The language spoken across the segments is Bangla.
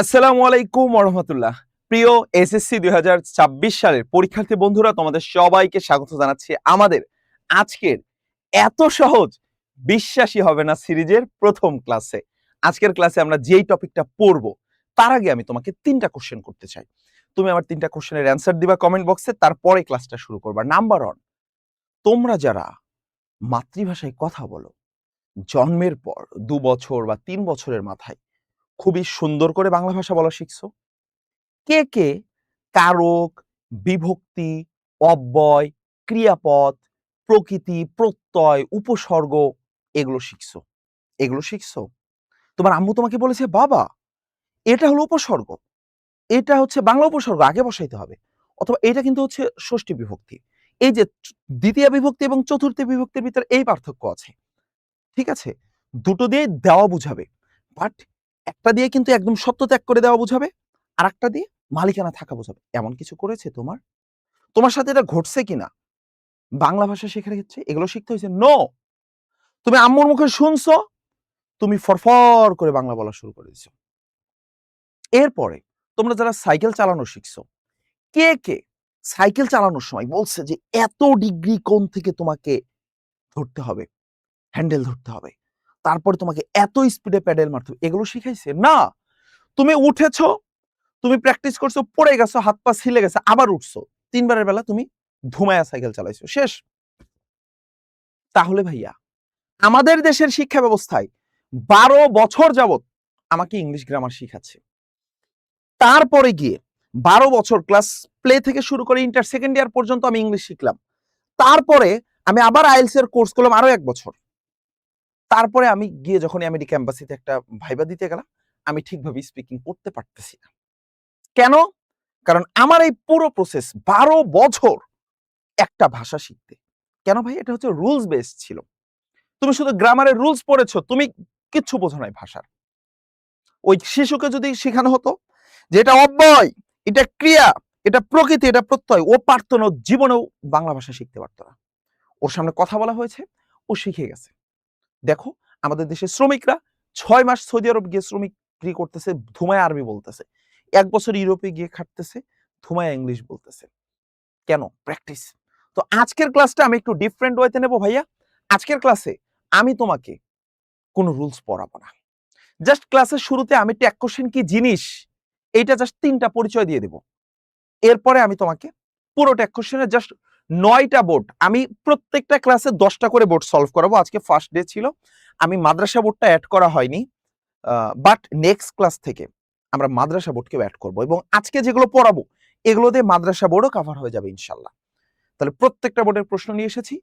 আসসালামু আলাইকুম ওরহমতুল্লাহ। প্রিয় এসএসসি 2026 সালের পরীক্ষার্থী বন্ধুরা, তোমাদের সবাইকে স্বাগত জানাচ্ছি আমাদের আজকের এত সহজ বিশ্বাসই হবে না সিরিজের প্রথম ক্লাসে। আজকের ক্লাসে আমরা যেই টপিকটা পড়ব তার আগে আমি তোমাকে 3টা কোশ্চেন করতে চাই। তুমি আমার 3টা কোশ্চেনের অ্যান্সার দিবা কমেন্ট বক্সে, তারপরে ক্লাসটা শুরু করবা। নাম্বার 1, তোমরা যারা মাতৃভাষায় কথা বলো, জন্মের পর 2 বছর বা 3 বছরের মাথায় খুবই সুন্দর করে বাংলা ভাষা বলা শিখছো? কে কে কারক, বিভক্তি, অব্যয়, ক্রিয়াপদ, প্রকৃতি, প্রত্যয়, উপসর্গ এগুলো শিখছো? এগুলো শিখছো? তোমার আম্মু তোমাকে বলেছে, বাবা এটা হলো উপসর্গ, এটা হচ্ছে বাংলা উপসর্গ, আগে বসাইতে হবে, অথবা এটা কিন্তু হচ্ছে ষষ্ঠী বিভক্তি। এই যে দ্বিতীয় বিভক্তি এবং চতুর্থ বিভক্তির ভিতরে এই পার্থক্য আছে, ঠিক আছে? দুটো দিয়ে দেওয়া বুঝাবে, বাট একটা দিয়ে কিন্তু একদম সত্য ত্যাগ করে দেওয়া বুঝাবে, আর একটা দিয়ে মালিকানা থাকা বোঝাবে। এমন কিছু করেছে তোমার? তোমার সাথে এটা ঘটছে কিনা? বাংলা ভাষা শেখার ক্ষেত্রে এগুলো শিখতে হয়েছে? নো। তুমি আম্মুর মুখে শুনছো, তুমি ফরফর করে বাংলা বলা শুরু করে দিছো। এরপরে তোমরা যারা সাইকেল চালানো শিখছো, কে কে সাইকেল চালানোর সময় বলছে যে এত ডিগ্রি কোণ থেকে তোমাকে ধরতে হবে, হ্যান্ডেল ধরতে হবে, তারপরে তোমাকে এত স্পিডে প্যাডেল মারতে হবে, এগুলো শিখাইছে? না। তুমি উঠেছো, তুমি প্র্যাকটিস করছো, পড়ে গেছো, হাত পা ছিলে গেছে, আবার উঠছো, 3 বারের বেলা তুমি ধুমায়া সাইকেল চালাইছো, শেষ। তাহলে ভাইয়া আমাদের দেশের শিক্ষা ব্যবস্থায় 12 বছর যাবত আমাকে ইংলিশ গ্রামার শিখাচ্ছে। তারপরে গিয়ে 12 বছর ক্লাস প্লে থেকে শুরু করে ইন্টার সেকেন্ড ইয়ার পর্যন্ত আমি ইংলিশ শিখলাম। তারপরে আমি আবার আইএলটিএস এর কোর্স করলাম আরো 1 বছর। তারপরে আমি গিয়ে যখন আমেরিকা এম্বাসিতে একটা ভাইবা দিতে গেলাম, আমি ঠিকভাবে স্পিকিং করতে পারতেছি না। কেন? কারণ আমার এই পুরো প্রসেস 12 বছর একটা ভাষা শিখতে। কেন ভাই? এটা হচ্ছে রুলস বেসড ছিল। তুমি শুধু গ্রামারের রুলস পড়েছো, তুমি কিচ্ছু বোঝো নাই ভাষার। ওই শিশুকে যদি শেখানো হতো যে এটা অব্যয়, এটা ক্রিয়া, এটা প্রকৃতি, এটা প্রত্যয়, ও পারতো না, জীবনেও বাংলা ভাষা শিখতে পারতো না। ওর সামনে কথা বলা হয়েছে, ও শিখে গেছে। দেখো আমাদের দেশের শ্রমিকরা 6 মাস সৌদি আরব গিয়ে শ্রমিক করতেছে, ধুমায় আরবি বলতেছে। 1 বছর ইউরোপে গিয়ে খাটতেছে, ধুমায় ইংলিশ বলতেছে। কেন? প্র্যাকটিস। তো আজকের ক্লাসটা আমি একটু ডিফারেন্ট ওয়েতে নেব ভাইয়া। আজকের ক্লাসে আমি তোমাকে কোনো রুলস পড়াবো না। জাস্ট ক্লাসের শুরুতে আমি ট্যাগ কোশ্চেন কি জিনিস এইটা জাস্ট 3টা পরিচয় দিয়ে দেব। এরপরে আমি তোমাকে পুরো ট্যাগ কোশ্চেনের জাস্ট 9টা বোর্ড, আমি প্রত্যেকটা ক্লাসে 10টা করে বোর্ড সলভ করাবো। আজকে ফার্স্ট ডে ছিল, আমি মাদ্রাসা বোর্ডটা অ্যাড করা হয়নি, বাট নেক্সট ক্লাস থেকে আমরা মাদ্রাসা বোর্ডকেও অ্যাড করব, এবং আজকে যেগুলো পড়াবো এগুলো দিয়ে মাদ্রাসা বোর্ডও কভার হয়ে যাবে ইনশাল্লাহ। তাহলে প্রত্যেকটা বোর্ডের প্রশ্ন নিয়ে এসেছি।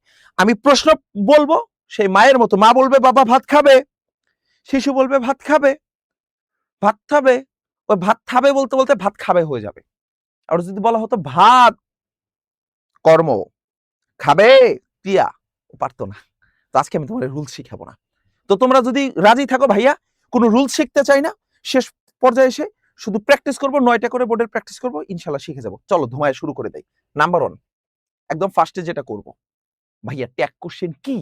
আমি প্রশ্ন বলবো, সেই মায়ের মতো মা বলবে বাবা ভাত খাবে, শিশু বলবে ভাত খাবে, ভাত খাবে, ওই ভাত খাবে বলতে বলতে ভাত খাবে হয়ে যাবে। আর যদি বলা হতো ভাত কর্ম, খাবে ক্রিয়া, ও পারতো না। তো আজকে আমি তোমাদের রুলস শিখাবো না। তো তোমরা যদি রাজি থাকো ভাইয়া, কোনো রুলস শিখতে চাই না, শেষ পর্যায়ে এসে শুধু প্র্যাকটিস করবো, 9টা করে বোর্ডের প্র্যাকটিস করবো, ইনশাল্লাহ শিখে যাবো। চলো ধুমায় শুরু করে দেই। নাম্বার 1, একদম ফার্স্টে যেটা করব, ভাইয়া ট্যাগ কোশ্চেন কি?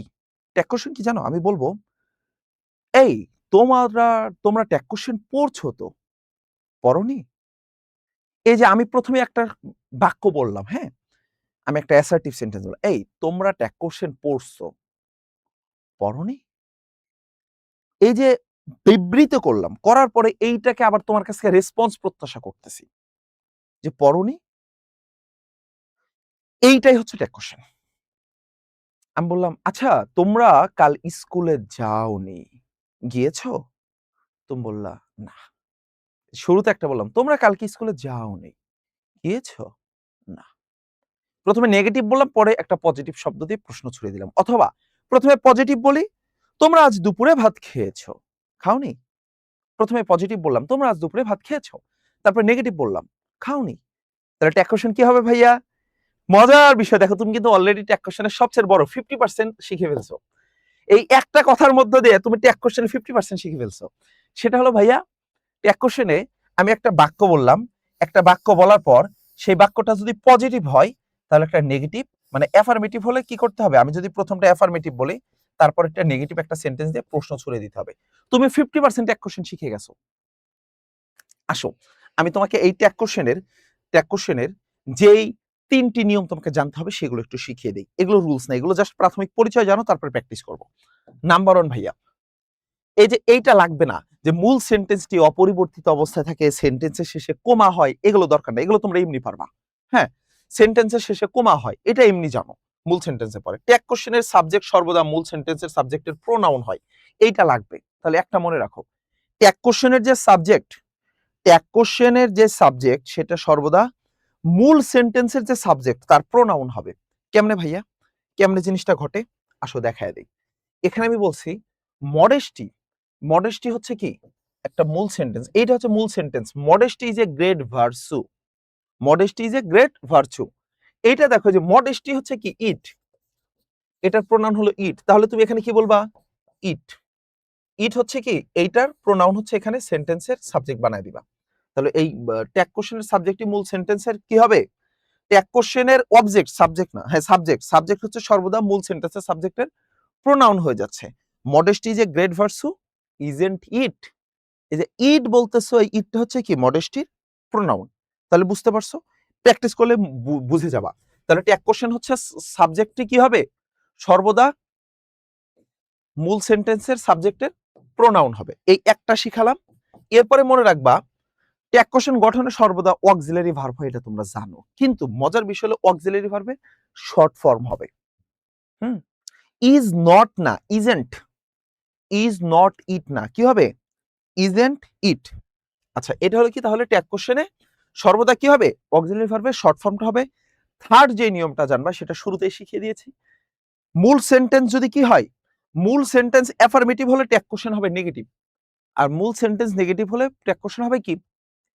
ট্যাগ কোশ্চেন কি জানো? আমি বলবো, এই তোমরা ট্যাগ কোশ্চেন পড়ছো তো? পড়োনি? এই যে আমি প্রথমে একটা বাক্য বললাম, হ্যাঁ? আমি একটা অ্যাসার্টিভ সেন্টেন্স বললাম। এই তোমরা ট্যাগ কোশ্চেন পড়ছো, পড়োনি? এই যে বিবৃত করলাম, করার পরে এইটাকে আবার তোমার কাছে রেসপন্স প্রত্যাশা করতেছি যে পড়োনি? এইটাই হচ্ছে ট্যাগ কোশ্চেন। আমি বললাম, আচ্ছা তোমরা কাল স্কুলে যাওনি, গিয়েছো? তুমি বললা, না। শুরুতে একটা বললাম, তোমরা কালকে স্কুলে যাওনি, গিয়েছো? না। প্রথমে নেগেটিভ বললাম, পরে একটা পজিটিভ শব্দ দিয়ে প্রশ্ন ছুড়ে দিলাম। অথবা প্রথমে পজিটিভ বলি, তোমরা আজ দুপুরে ভাত খেয়েছো, খাওনি? প্রথমে পজিটিভ বললাম, তোমরা আজ দুপুরে ভাত খেয়েছো, তারপর নেগেটিভ বললাম, খাওনি। তাহলে ট্যাগ কোশ্চেন কি হবে ভাইয়া? মজার বিষয় দেখো, তুমি কিন্তু অলরেডি ট্যাগ কোশ্চেনের সবচেয়ে বড় 50% শিখে ফেলছো। এই একটা কথার মধ্য দিয়ে তুমি ট্যাগ কোশ্চেনের 50% শিখে ফেলছো। সেটা হলো ভাইয়া, ট্যাগ কোশ্চেনে আমি একটা বাক্য বললাম, একটা বাক্য বলার পর সেই বাক্যটা যদি পজিটিভ হয় তাহলে একটা নেগেটিভ, মানে অ্যাফার্মেটিভ হলে কি করতে হবে? আমি যদি প্রথমটা অ্যাফার্মেটিভ বলি, তারপর একটা নেগেটিভ একটা সেন্টেন্স দিয়ে প্রশ্ন ছুড়ে দিতে হবে। তুমি 50% ট্যাগ কোশ্চেন শিখে গেছো। আসো আমি তোমাকে এই ট্যাগ কোশ্চেনের যেই 3টি নিয়ম তোমাকে জানতে হবে সেগুলো একটু শিখিয়ে দিই। এগুলো রুলস না, এগুলো জাস্ট প্রাথমিক পরিচয় জানো, তারপরে প্র্যাকটিস করব। নাম্বার 1 ভাইয়া, এই যে এইটা লাগবে না যে মূল সেন্টেন্সটি অপরিবর্তিত অবস্থায় থাকে, সেন্টেন্সের শেষে কোমা হয়, এগুলো দরকার নেই, এগুলো তোমরা এমনি পারবা। হ্যাঁ, সেন্টেন্সের শেষে কোমা হয় এটা এমনি জানো, মূল সেন্টেন্সে পড়ে। ট্যাগ কোশ্চেনের সাবজেক্ট সর্বদা মূল সেন্টেন্সের সাবজেক্টের প্রোনাউন হয়, এইটা লাগবে। তাহলে একটা মনে রাখো, ট্যাগ কোশ্চেনের যে সাবজেক্ট সেটা সর্বদা মূল সেন্টেন্সের যে সাবজেক্ট তার প্রোনাউন হবে। কেমনে ভাইয়া, কেমনে জিনিসটা ঘটে, আসো দেখায় দেই। এখানে আমি বলছি মডেস্টি, মডেস্টি হচ্ছে কি একটা মূল সেন্টেন্স, এইটা হচ্ছে মূল sentence. Modesty is a great virtue, modesty is a great virtue. এইটা দেখো যে মডেস্টি হচ্ছে কি ইট, এটার প্রোনাউন হলো ইট, তাহলে তুমি এখানে কি বলবা ইট। ইট হচ্ছে কি এইটার প্রোনাউন হচ্ছে, এখানে সেন্টেন্সের সাবজেক্ট বানায় দিবা। তাহলে এই ট্যাগ কোশ্চেনের সাবজেক্টই মূল সেন্টেন্সের কি হবে, ট্যাগ কোশ্চেনের অবজেক্ট সাবজেক্ট না, হ্যাঁ সাবজেক্ট হচ্ছে সর্বদা মূল সেন্টেন্সের সাবজেক্টের প্রোনাউন হয়ে যাচ্ছে। Modesty is a great virtue, isn't it, এই যে ইট বলতেছো, এই ইটটা হচ্ছে কি মডেস্টির প্রোনাউন। তাহলে বুঝতে পারছো, প্র্যাকটিস করলে বুঝে যাবা। তাহলে ট্যাগ কোশ্চেন হচ্ছে সাবজেক্টটি কি হবে, সর্বদা মূল সেন্টেন্সের সাবজেক্টের প্রোনাউন হবে। এই একটা শিখালাম। এরপরে মনে রাখবা ট্যাগ কোশ্চেন গঠনে সর্বদা অক্সিলারি ভার্ব হয়, এটা তোমরা জানো, কিন্তু মজার বিষয় হলো অক্সিলারি ভার্বের শর্ট ফর্ম হবে। ইজ নট না ইজেন্ট, ইজ নট ইট না, কি হবে ইজেন্ট ইট। আচ্ছা এটা হলো কি, তাহলে ট্যাগ কোশ্চেনে সর্বদা কি হবে অক্সিলারি ভার্বের শর্ট ফর্মটা হবে। থার্ড যে নিয়মটা জানবা সেটা শুরুতেই শিখিয়ে দিয়েছি, মূল সেন্টেন্স যদি কি হয়, মূল সেন্টেন্স অ্যাফার্মেটিভ হলে ট্যাগ কোশ্চেন হবে নেগেটিভ, আর মূল সেন্টেন্স নেগেটিভ হলে ট্যাগ কোশ্চেন হবে কি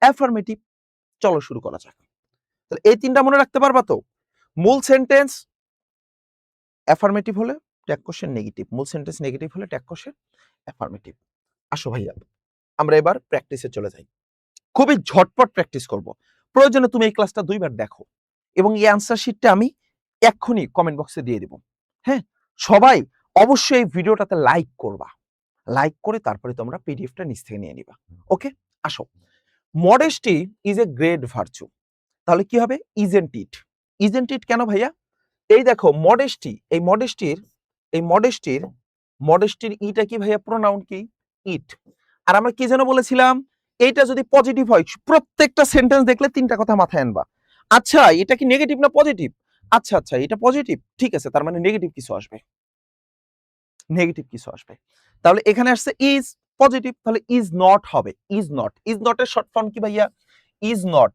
অ্যাফার্মেটিভ। চলো শুরু করা যাক। তাহলে এই তিনটা মনে রাখতে পারবা তো, মূল সেন্টেন্স অ্যাফার্মেটিভ হলে ট্যাগ কোশ্চেন নেগেটিভ, মূল সেন্টেন্স নেগেটিভ হলে ট্যাগ কোশ্চেন অ্যাফার্মেটিভ। আসো ভাইয়া আমরা এবার প্র্যাকটিসে চলে যাই, খুবই ঝটপট প্র্যাকটিস করব। প্রয়োজনে তুমি এই ক্লাসটা 2 বার দেখো এবং এই অ্যানসার শিটটা আমি এক্ষুনি কমেন্ট বক্সে দিয়ে দিব। হ্যাঁ, সবাই অবশ্যই এই ভিডিওটাতে লাইক করবা, লাইক করে তারপরে তোমরা পিডিএফটা নিচ থেকে নিয়ে নিবা। ওকে, আসো। Modesty is a great virtue, তাহলে কি হবে ইজেন্ট ইট। ইজেন্ট ইট কেন ভাইয়া, এই দেখো মডেস্টি, মডেস্টির ইটা কি ভাইয়া প্রোনাউন কি ইট। আর আমরা কি যেন বলেছিলাম, এইটা যদি পজিটিভ হয় প্রত্যেকটা সেন্টেন্স দেখলে 3টা কথা মাথায় আনবা। আচ্ছা এটা কি নেগেটিভ না পজিটিভ, আচ্ছা আচ্ছা এটা পজিটিভ, ঠিক আছে, তার মানে নেগেটিভ কিছু আসবে, নেগেটিভ কিছু আসবে। তাহলে এখানে আসছে ইজ পজিটিভ, তাহলে ইজ নট হবে, ইজ নট, ইজ নট এর শর্ট ফর্ম কি ভাইয়া ইজ নট।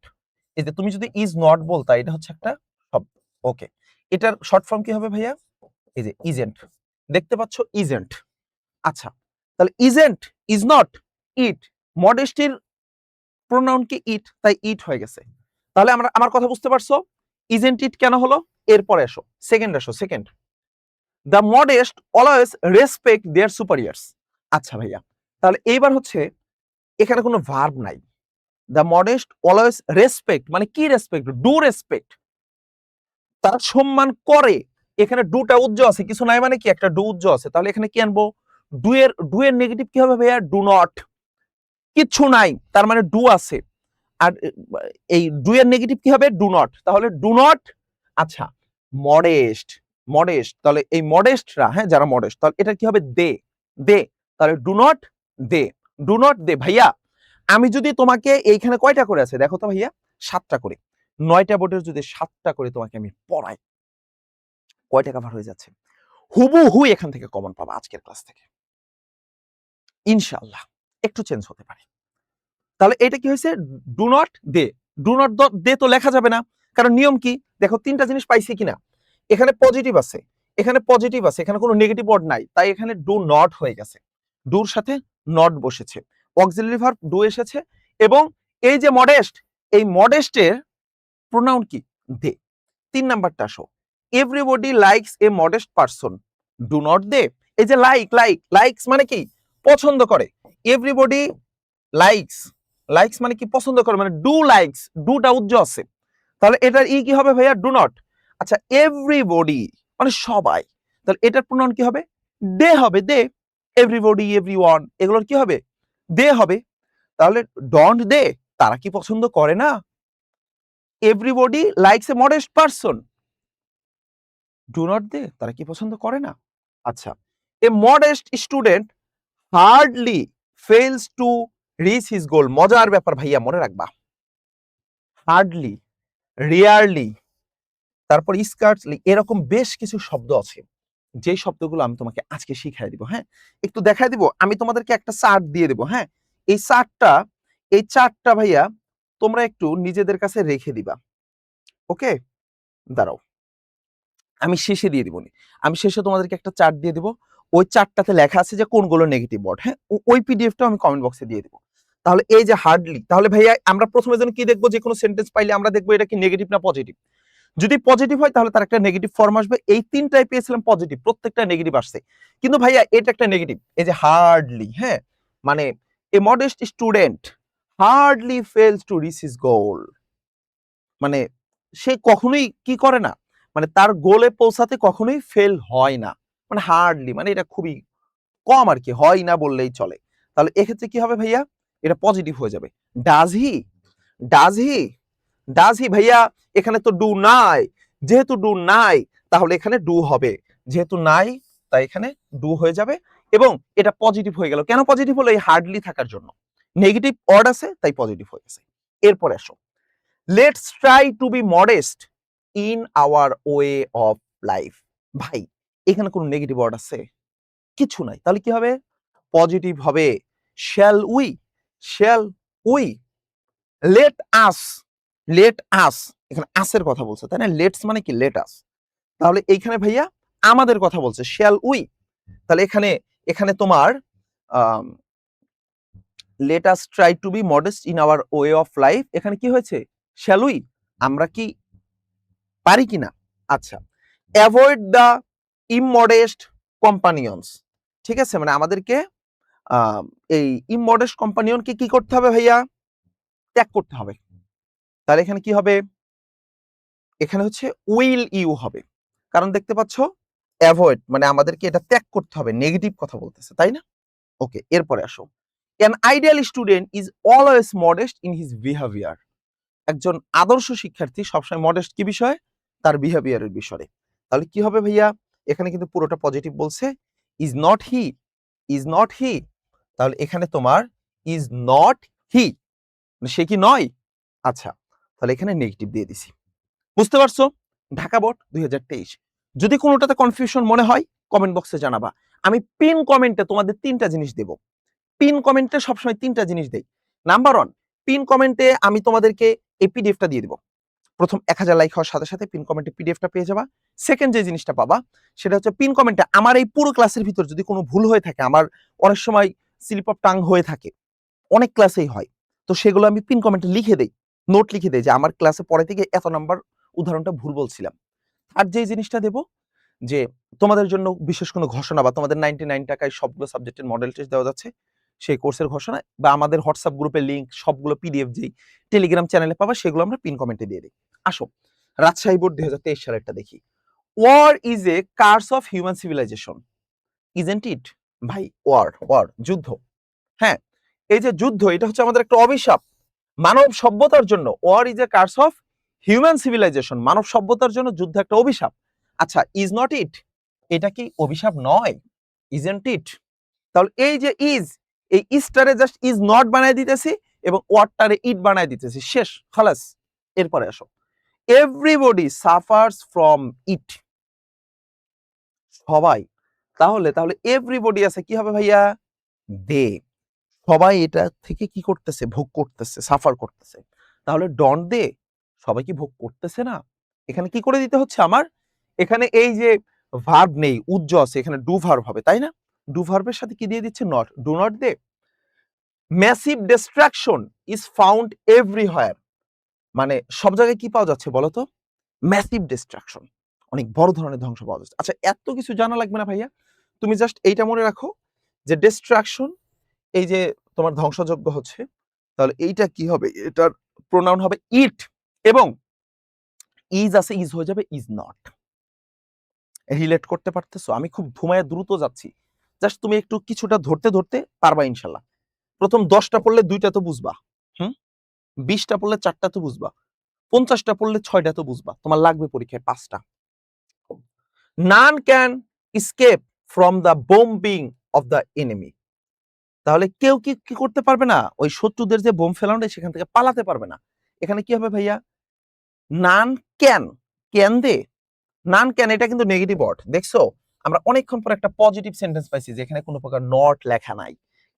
এই যে তুমি যদি ইজ নট বলতা, এটা হচ্ছে একটা শব্দ, ওকে, এটার শর্ট ফর্ম কি হবে ভাইয়া, এই যে ইজেন্ট, দেখতে পাচ্ছ ইজেন্ট। আচ্ছা তাহলে ইজেন্ট ইজ নট ইট, মডেস্টির প্রোনাউন কি ইট, তাই ইট হয়ে গেছে। তাহলে আমরা আমার কথা বুঝতে পারছো, ইজেন্ট ইট কেন হলো। এরপরে আসো second, the modest always respect their superiors. আচ্ছা ভাইয়া, তাহলে এইবার হচ্ছে এখানে কোনো ভার্ব নাই, দ্য মডেস্ট অলওয়েজ রেসপেক্ট মানে কি রেসপেক্ট, ডু রেসপেক্ট, তারা সম্মান করে। এখানে ডুটা উজ্জ আছে, কিছু নাই মানে কি একটা ডু উজ্জ আছে, তাহলে এখানে কি আনবো ডু এর নেগেটিভ কি হবে ভাইয়া ডু নট, কিছু নাই তার মানে ডু আছে, আর এই ডু এর নেগেটিভ কি হবে ডু নট, তাহলে ডু নট। আচ্ছা মডেস্ট, তাহলে এই মডেস্টরা, হ্যাঁ যারা মডেস্ট, তাহলে এটা কি হবে দে, তাহলে ডু নট দে ভাইয়া। আমি যদি তোমাকে এইখানে কয়টা করে আছে দেখো তো ভাইয়া 7টা করে, 9টা বোর্ডের যদি 7টা করে তোমাকে আমি পড়াই, কয়টা কভার হয়ে যাচ্ছে, হুবহু এখান থেকে কমন পাবা আজকের ক্লাস থেকে ইনশাআল্লাহ, একটু চেঞ্জ হতে পারে। তাহলে এটা কি হয়েছে ডু নট দে তো লেখা যাবে না, কারণ নিয়ম কি দেখো 3টা জিনিস পাইছি কিনা, এখানে পজিটিভ আছে, এখানে কোনো নেগেটিভ ওয়ার্ড নাই, তাই এখানে ডু নট হয়ে গেছে, ডুর সাথে নট বসেছে, অক্সিলারি ভার্ব ডু এসেছে, এবং এই যে মডেস্ট, এই মডেস্টের প্রোনাউন কি দে। 3 নাম্বারটা আসো, everybody likes a modest person, do not they. এই যে লাইকস মানে কি পছন্দ করে, এভরিবডি লাইকস মানে কি পছন্দ করে, মানে ডু লাইকস, ডুটা উজ্জ আছে, তাহলে এটার ই কি হবে ভাইয়া ডু নট। আচ্ছা এভরিবডি মানে সবাই, তাহলে এটার প্রোনাউন কি হবে দে হবে, দে, এভরিবডি এভরিওয়ান এগুলোর কি হবে দে হবে, তাহলে ডন্ট দে তারা কি পছন্দ করে না? Everybody likes a modest person. Do not they? তারা কি পছন্দ করে না? আচ্ছা, a modest student hardly fails to reach his goal. মজার ব্যাপার ভাইয়া, মনে রাখবা। হার্ডলি, রেয়ারলি, তারপর স্কার্টলি, এরকম বেশ কিছু শব্দ আছে যে শব্দগুলো আমি তোমাকে আজকে শিখাই দিব। হ্যাঁ, একটু দেখাই দিব। আমি তোমাদেরকে একটা চার্ট দিয়ে দেব। হ্যাঁ, এই চার্টটা ভাইয়া তোমরা একটু নিজেদের কাছে রেখে দিবা। ওকে, দাঁড়াও, আমি শেষে দিয়ে দিব। আমি শেষে তোমাদেরকে একটা চার্ট দিয়ে দিব। ওই চার্টটাতে লেখা আছে যে কোনগুলো নেগেটিভ ওয়ার্ড। হ্যাঁ, ওই পিডিএফটাও আমি কমেন্ট বক্সে দিয়ে দিব। তাহলে এই যে হার্ডলি, তাহলে ভাইয়া আমরা প্রথমে যেন কি দেখবো, যে কোনো সেন্টেন্স পাইলে আমরা দেখবো এটা কি নেগেটিভ না পজিটিভ। যদি পজিটিভ হয় তাহলে তার একটা নেগেটিভ ফর্ম আসবে। এই তিনটাই পেয়েছিলাম পজিটিভ, প্রত্যেকটা নেগেটিভ আসছে। কিন্তু ভাইয়া এটা একটা নেগেটিভ, এই যে হার্ডলি। হ্যাঁ, মানে a modest student hardly fails to reach his goal, মানে সে কখনোই কি করে না, মানে তার গোলে পৌঁছাতে কখনোই ফেল হয় না। মানে হার্ডলি, মানে এটা খুবই কম আর কি, হয় না বললেই চলে। তাহলে এক্ষেত্রে কি হবে ভাইয়া, এটা পজিটিভ হয়ে যাবে। Does he, does he, does he ভাইয়া, এখানে তো ডু নাই, যেহেতু ডু নাই তাহলে এখানে ডু হবে, যেহেতু নাই তাই এখানে ডু হয়ে যাবে। এবং এটা পজিটিভ হয়ে গেল। কেন পজিটিভ হলো? এই হার্ডলি থাকার জন্য। নেগেটিভ ওয়ার্ড আছে তাই পজিটিভ হয়ে গেছে। এরপরে আসো, let's try to be modest in our way of life. ভাই এখানে কোনো নেগেটিভ ওয়ার্ড আছে? কিছু নাই। তাহলে কি হবে? পজিটিভ হবে। Shall we, shall we, let us, let us, এখানে আসের কথা বলছে তাই না? লেটস মানে কি? Let us. তাহলে এইখানে ভাইয়া আমাদের কথা বলছে, শ্যাল উই। তাহলে এখানে এখানে তোমার let us try to be modest in our way of life, এখানে কি হয়েছে? শ্যাল উই, আমরা কি পারি কিনা? আচ্ছা, অ্যাভয়েড দ্য ইমমডেস্ট কম্পানিয়ন্স। ঠিক আছে, মানে আমাদেরকে এই ইমমডেস্ট কম্পানিয়নকে কি করতে হবে ভাইয়া? ত্যাগ করতে হবে। তাহলে এখানে কি হবে? এখানে হচ্ছে উইল ইউ হবে। কারণ দেখতে পাচ্ছ অ্যাভয়েড মানে আমাদেরকে এটা ত্যাগ করতে হবে, নেগেটিভ কথা বলতেছে তাই না? ওকে, এরপরে আসো, an ideal student is always modest in his behavior. একজন আদর্শ শিক্ষার্থী সবসময় মডেস্ট কি বিষয়? তার বিহেভিয়ারের বিষয়ে। তাহলে কি হবে ভাইয়া? এখানে কিন্তু পুরোটা পজিটিভ বলছে। Is not he, is not he, তাহলে এখানে তোমার ইজ নট হি, সে কি নয়? আচ্ছা, তাহলে এখানে নেগেটিভ দিয়ে দিছি। বুঝতে পারছো? ঢাকা বোর্ড 2023। যদি কোনোটাতে কনফিউশন মনে হয় কমেন্ট বক্সে জানাবা। আমি পিন কমেন্টে তোমাদের 3টা জিনিস দেব। পিন কমেন্টে সবসময় 3টা জিনিস দেই। নাম্বার 1, পিন কমেন্টে আমি তোমাদেরকে এই পিডিএফটা দিয়ে দিব। প্রথম 1000 লাইক হওয়ার সাথে সাথে পিন কমেন্টে পিডিএফটা পেয়ে যাবা। সেকেন্ড যে জিনিসটা পাবা সেটা হচ্ছে পিন কমেন্টে আমার এই পুরো ক্লাসের ভিতর যদি কোনো ভুল হয়ে থাকে, আমার অনেক সময় স্লিপ অফ টাং হয়ে থাকে, অনেক ক্লাসেই হয়, তো সেগুলো আমি পিন কমেন্টে লিখে দেই, নোট লিখে দেই যে আমার ক্লাসে পড়ে থেকে এত নাম্বার উদাহরণটা ভুল বলছিলাম। আর যে জিনিসটা দেব যে তোমাদের জন্য বিশেষ কোনো ঘোষণা বা তোমাদের 99 টাকায় সবগুলো সাবজেক্টের মডেল টেস্ট দেওয়া যাচ্ছে, সেই কোর্সের ঘোষণা বা আমাদের হোয়াটসঅ্যাপ গ্রুপের লিংক সবগুলো পিডিএফ যেই টেলিগ্রাম চ্যানেলে পাবা সেগুলো আমরা পিন কমেন্টে দিয়ে দিই। আসো রাজশাহী বোর্ড 2023 সালেরটা দেখি। War is a curse of human civilization, isn't it? ভাই ওয়ার যুদ্ধ। হ্যাঁ, এই যে যুদ্ধ এটা হচ্ছে আমাদের একটা অভিশাপ মানব সভ্যতার জন্য। War is a curse of human civilisation, মানব সভ্যতার জন্য যুদ্ধ একটা অভিশাপ। আচ্ছা, ইজ নট ইট, এটা কি অভিশাপ নয়? Isn't it? তাহলে এই যে ইজ, এই ইজটারে জাস্ট ইজ নট বানায় দিতেছি এবং ওয়ার্ডটারে ইট বানায় দিতেছি, শেষ, খালাস। এরপরে আসো, এভরিবডি সাফার্স ফ্রম ইট, সবাই। তাহলে তাহলে এভরিবডি আছে কি হবে ভাইয়া? দে, সবাই এটা থেকে কি করতেছে? ভোগ করতেছে, সাফার করতেছে। তাহলে ডন্ট দে, সবাই কি ভোগ করতেছে না? এখানে কি করে দিতে হচ্ছে আমার? এখানে এই যে ভার্ব নেই, উজ্জ আছে, এখানে ডু ভার্ব হবে তাই না? ডু ভার্বের সাথে কি দিয়ে দিচ্ছে? Not, do not they. Massive destruction is found everywhere, মানে সব জায়গায় কি পাওয়া যাচ্ছে বলো তো? ম্যাসিভ ডিস্ট্রাকশন, অনেক বড় ধরনের ধ্বংস পাওয়া যাচ্ছে। আচ্ছা, এত কিছু জানা লাগবে না ভাইয়া, তুমি জাস্ট এইটা মনে রাখো যে ডিস্ট্রাকশন এই যে তোমার ধ্বংসযজ্ঞ হচ্ছে, তাহলে এইটা কি হবে? এটার প্রোনাউন হবে ইট এবং ইজ আছে, ইজ হয়ে যাবে ইজ নট। রিলেট করতে পারতেছো? আমি খুব ধুমায় দ্রুত যাচ্ছি, জাস্ট তুমি একটু কিছুটা ধরতে ধরতে পারবা ইনশাল্লাহ। প্রথম 10টা পড়লে 2টা তো বুঝবা। হুম, 20টা পড়লে 4টা তো বুঝবা, 50টা পড়লে 6টা তো বুঝবা, তোমার লাগবে পরীক্ষায় 5টা। None can escape from the bombing of the enemy. তাহলে কেউ কি করতে পারবে না? ওই শত্রুদের যে বোম ফেলানো সেখান থেকে পালাতে পারবে না। এখানে কি হবে ভাইয়া? None can, can they, none can, এটা কিন্তু নেগেটিভ ওয়ার্ড। দেখছো, আমরা অনেকক্ষণ পর একটা পজিটিভ সেন্টেন্স পাইছি যেখানে কোনো প্রকার নট লেখা নাই।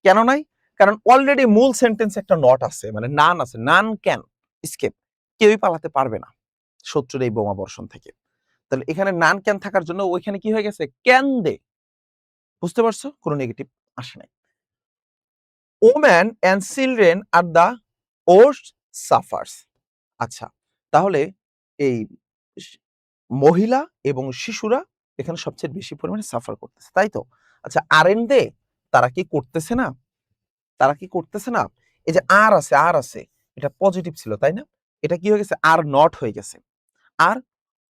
কেন নাই? কারণ অলরেডি মূল সেন্টেন্সে একটা নট আছে, মানে নান আছে। নান ক্যান এসকেপ, কেউই পালাতে পারবে না শত্রুর এই বোমা বর্ষণ থেকে। তাহলে এখানে নান ক্যান থাকার জন্য ওইখানে কি হয়ে গেছে? Can they. বুঝতে পারছো? কোনো নেগেটিভ আসে নাই। Woman and children are the worst sufferers. আচ্ছা, তাহলে এই মহিলা এবং শিশুরা এখানে সবচেয়ে বেশি পরিমাণে সাফার করতেছে, তাই তো? আচ্ছা, আরেন দে, তারা কি করতেছে না? তারা কি করতেছে না? এই যে আর আছে, আর আছে, এটা পজিটিভ ছিল, তাই না? এটা কি হয়ে গেছে? আর নট হয়ে গেছে। আর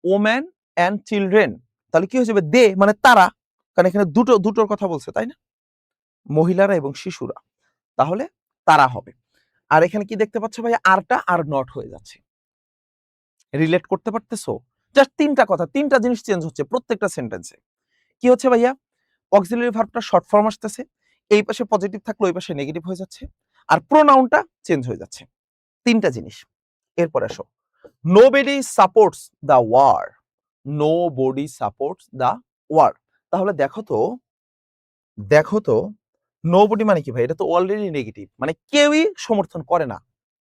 ওম্যান অ্যান্ড চিলড্রেন, তাহলে কি হয়ে যাবে? দে মানে তারা, কারণ এখানে দুটোর কথা বলছে, তাই না? মহিলারা এবং শিশুরা, তাহলে তারা হবে। আর এখানে কি দেখতে পাচ্ছ ভাই? আরটা আর নট হয়ে যাচ্ছে। রিলেট করতে পারতেছো? জাস্ট 3টা কথা, 3টা জিনিস চেঞ্জ হচ্ছে প্রত্যেকটা সেন্টেন্সে। কি হচ্ছে ভাইয়া? অক্সিলারি ভার্বটা শর্ট ফর্ম আসতেছে, এই পাশে পজিটিভ থাকলে ওই পাশে নেগেটিভ হয়ে যাচ্ছে, আর প্রোনাউনটা চেঞ্জ হয়ে যাচ্ছে। 3টা জিনিস। এরপর আসো, nobody supports the war. Nobody supports the war. তাহলে দেখো তো নোবডি মানে কি ভাই? এটা তো অলরেডি নেগেটিভ, মানে কেউই সমর্থন করে না।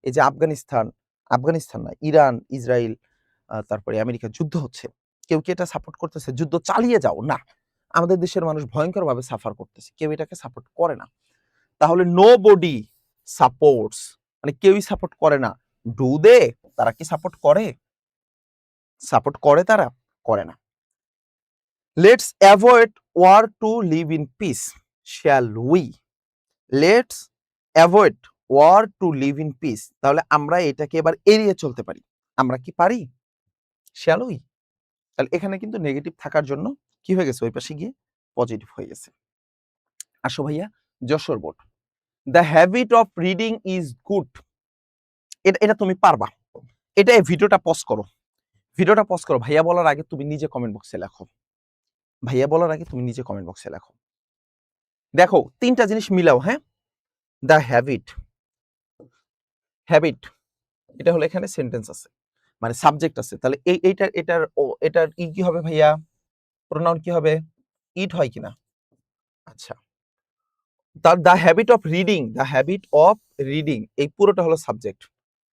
এই যে আফগানিস্তান না, ইরান, ইসরায়েল, তারপরে আমেরিকা যুদ্ধ হচ্ছে, কেউ কি এটা সাপোর্ট করতেছে? যুদ্ধ চালিয়ে যাও না। আমাদের দেশের মানুষ ভয়ঙ্করভাবে সাফার করতেছে, কেউ এটাকে সাপোর্ট করে না। তাহলে নোবডি সাপোর্টস, মানে কেউই সাপোর্ট করে না। ডু দে, তারা কি সাপোর্ট করে? সাপোর্ট করে তারা? করে না। Let's avoid war to live in peace. Shall we? Let's avoid war to live in peace. তাহলে আমরা এটাকে এবার এড়িয়ে চলতে পারি। আমরা কি পারি? Shall we? তাহলে এখানে কিন্তু নেগেটিভ থাকার জন্য কি হয়ে গেছে? ওই পাশে গিয়ে পজিটিভ হয়ে গেছে। আসো ভাইয়া, Jessore board. The habit of reading is good. এটা তুমি পারবা। এটা এই ভিডিওটা পজ করো, ভিডিওটা পজ করো। ভাইয়া বলার আগে তুমি নিজে কমেন্ট বক্সে লেখো। ভাইয়া বলার আগে তুমি নিজে কমেন্ট বক্সে লেখো। দেখো 3টা জিনিস মিলাও, হ্যাঁ? দ্য হ্যাবিট, হ্যাবিট, এটা হলো এখানে সেন্টেন্স আছে, মানে সাবজেক্ট আছে। তাহলে এটার কি হবে ভাইয়া? প্রোনাউন কি হবে? ইট হয় কিনা? আচ্ছা, তার the habit of reading, the habit of reading, এই পুরোটা হলো সাবজেক্ট,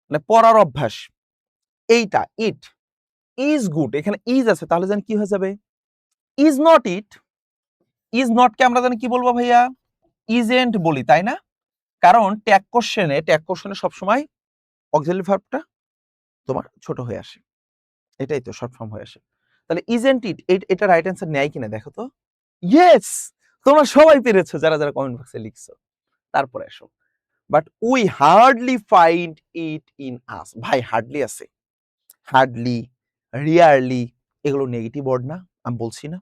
মানে পড়ার অভ্যাস। এইটা ইট ইজ গুড, এখানে ইজ আছে, তাহলে জানি কি হয়ে যাবে? Is not it. Is not কে আমরা জানি কি বলবো ভাইয়া? ইজেন্ট বলি, তাই না? কারণ ট্যাগ কোশ্চেনে সবসময় অক্সিলারি ভার্বটা তোমার ছোট হয়ে আসে, এটাই তো শর্ট ফর্ম হয়ে আসে। তাহলে ইজেন্ট ইট, এটা রাইট অ্যান্সার নেয় কিনা দেখো তো। ইয়েস, তোমরা সবাই পেরেছো যারা যারা কমেন্ট বক্সে লিখছো। তারপরে আসো, but we hardly find it in us. ভাই হার্ডলি আছে, হার্ডলি, রিয়ারলি, এগুলো নেগেটিভ ওয়ার্ড না? আমি বলছি না,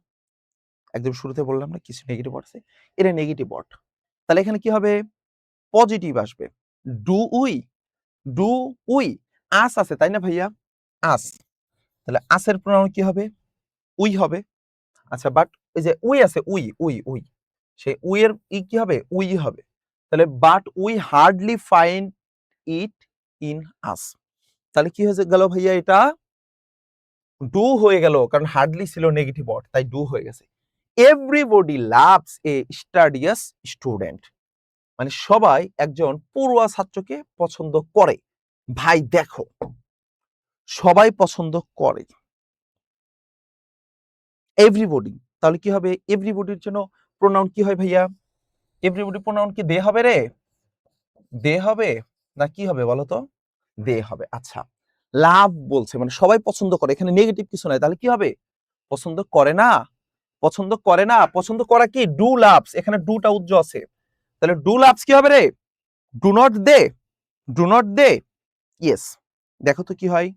একদম শুরুতে বললাম না কিছু নেগেটিভ ওয়ার্ড আছে, এটা নেগেটিভ ওয়ার্ড। তাহলে এখানে কি হবে? পজিটিভ আসবে। ডু উই, ডু উই, আস আছে তাই না ভাইয়া? আস, তাহলে আসের প্রোনাউন কি হবে? উই হবে। আচ্ছা, বাট এই যে উই আছে, উই উই উই, সেই উই এর কি হবে? উই হবে। তাহলে but we hardly find it in us. তাহলে কি হয়ে গেল ভাইয়া? এটা ডু হয়ে গেল, কারণ হার্ডলি ছিল নেগেটিভ ওয়ার্ড, তাই ডু হয়ে গেছে। এভরিবডি লাভস এ স্টাডিয়াস স্টুডেন্ট, মানে সবাই একজন পড়ুয়া ছাত্রকে পছন্দ করে। ভাই দেখো, সবাই পছন্দ করে এভরিবডি, তাহলে কি হবে? এভরিবডির জন্য প্রোনাউন কি হয় ভাইয়া? এভরিবডি প্রোনাউন কি দে হবে রে? দে হবে না কি হবে বলো তো? দে হবে। আচ্ছা, লাভ বলছে মানে সবাই পছন্দ করে, এখানে নেগেটিভ কিছু নাই, তাহলে কি হবে? পছন্দ করে না, পছন্দ করে না, পছন্দ করা কি? ডু লাভস, এখানে ডুটা উজ্জ আছে, তাহলে ডু লাভস কি হবে রে? Do not they, do not they. Yes, দেখো তো কি হয়?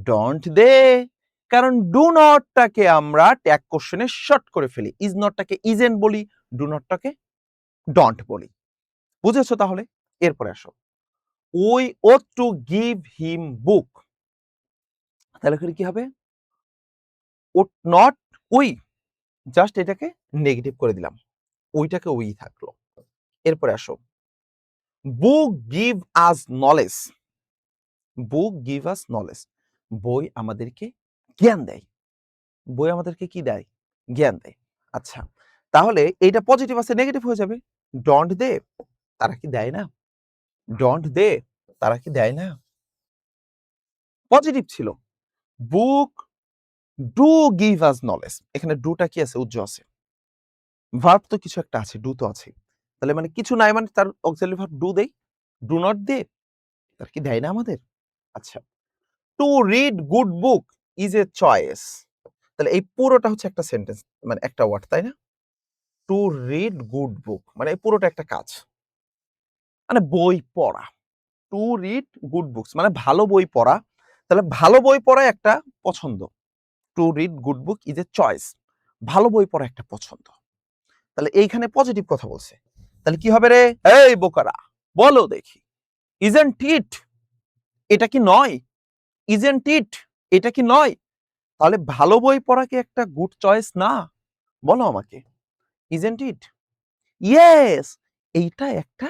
ডোন্ট দে, কারণ ডু নটটাকে আমরা ট্যাগ কোশ্চেনে শর্ট করে ফেলি, ইজ নটটাকে ইজেন্ট বলি, ডু নটটাকে ডন্ট বলি। বুঝেছো তাহলে? এরপরে আসো, we ought to give him book, তাহলে এখানে কি হবে? ought not উই, জাস্ট এটাকে নেগেটিভ করে দিলাম, ওইটাকে উই থাকলো। এরপরে আসো, বুক গিভ আস নলেজ, বুক গিভ আস নলেজ, বই আমাদেরকে জ্ঞান দেয়, বই আমাদেরকে কি দেয়? জ্ঞান দেয়। আচ্ছা, তাহলে এইটা পজিটিভ আছে নেগেটিভ হয়ে যাবে। ডন্ট দে, তারা কি দেয় না? ডন্ট দে, তারা কি দেয় না? পজিটিভ ছিল। বুক ডু গিভ আস নলেজ, এখানে ডুটা কি আছে? উজ্জ আছে। ভার্ব তো কিছু একটা আছে, ডু তো আছে। তাহলে মানে কিছু নাই মানে তার অক্সিলারি ভার্ব ডু দেই। ডু নট দে, তার কি দেয় না আমাদের? আচ্ছা, to read good book is a choice, তাহলে এই পুরোটা হচ্ছে একটা সেন্টেন্স, মানে একটা ওয়ার্ড, তাই না? টু রিড গুড বুক মানে এই পুরোটা একটা কাজ, মানে বই পড়া। টু রিড গুড বুকস মানে ভালো বই পড়া, তাহলে ভালো বই পড়া একটা পছন্দ। To read good book is a choice, ভালো বই পড়া একটা পছন্দ। তাহলে এইখানে পজিটিভ কথা বলছে, তাহলে কি হবে রে? এই বোকারা, বলো দেখি, ইজেন্ট ইট, এটা কি নয়? ইজেন্ট ইট, এটা কি নয়? তাহলে ভালো বই পড়া কি একটা গুড চয়েস না? বলো আমাকে, ইজেন্ট ইট? ইয়েস, এইটা একটা